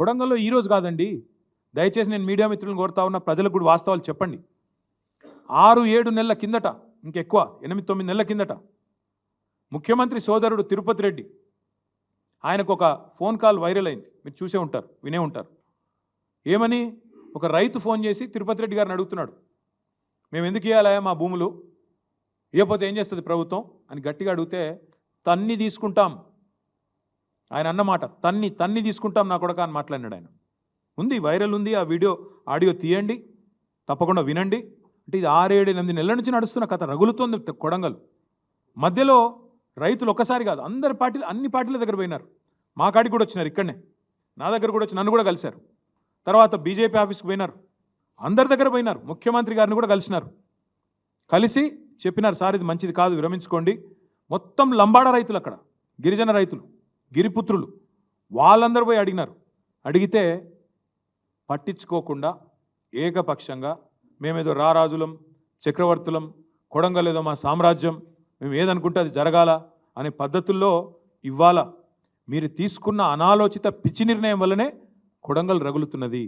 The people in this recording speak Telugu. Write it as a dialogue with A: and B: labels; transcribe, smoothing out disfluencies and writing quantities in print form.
A: కొడంగల్లో ఈరోజు కాదండి. దయచేసి నేను మీడియా మిత్రులను కోరుతా ఉన్న, ప్రజలకు కూడా వాస్తవాలు చెప్పండి. 6-7 నెలల కిందట, ఇంకెక్కువ 8-9 నెలల కిందట ముఖ్యమంత్రి సోదరుడు తిరుపతి రెడ్డి, ఆయనకు ఒక ఫోన్ కాల్ వైరల్ అయింది. మీరు చూసే ఉంటారు, వినే ఉంటారు. ఏమని? ఒక రైతు ఫోన్ చేసి తిరుపతి రెడ్డి గారిని అడుగుతున్నాడు, మేము ఎందుకు ఇవ్వాలా మా భూములు, ఇవ్వకపోతే ఏం చేస్తుంది ప్రభుత్వం అని గట్టిగా అడిగితే, తన్ని తీసుకుంటాం ఆయన అన్నమాట. తన్ని తీసుకుంటాం నా కొడక అని మాట్లాడినాడు ఆయన. ఉంది, వైరల్ ఉంది ఆ వీడియో, ఆడియో తీయండి, తప్పకుండా వినండి. అంటే ఇది 6-7-8 నెలల నుంచి నడుస్తున్న కథ, రగులుతోంది కొడంగల్. మధ్యలో రైతులు ఒక్కసారి కాదు, అన్ని పార్టీల దగ్గర పోయినారు. మా కాడికి కూడా వచ్చినారు, ఇక్కడనే నా దగ్గర కూడా వచ్చి నన్ను కూడా కలిశారు. తర్వాత బీజేపీ ఆఫీస్కి పోయినారు, అందరి దగ్గర పోయినారు. ముఖ్యమంత్రి గారిని కూడా కలిసినారు. కలిసి చెప్పినారు, సార్ ఇది మంచిది కాదు, విరమించుకోండి. మొత్తం లంబాడ రైతులు, అక్కడ గిరిజన రైతులు, గిరిపుత్రులు, వాళ్ళందరూ పోయి అడిగినారు. అడిగితే పట్టించుకోకుండా ఏకపక్షంగా మేమేదో రారాజులం, చక్రవర్తులం, కొడంగల్ ఏదో మా సామ్రాజ్యం, మేము ఏదనుకుంటే అది జరగాల అనే పద్ధతుల్లో ఇవాళ మీరు తీసుకున్న అనాలోచిత పిచ్చి నిర్ణయం వల్లనే కొడంగల్ రగులుతున్నది.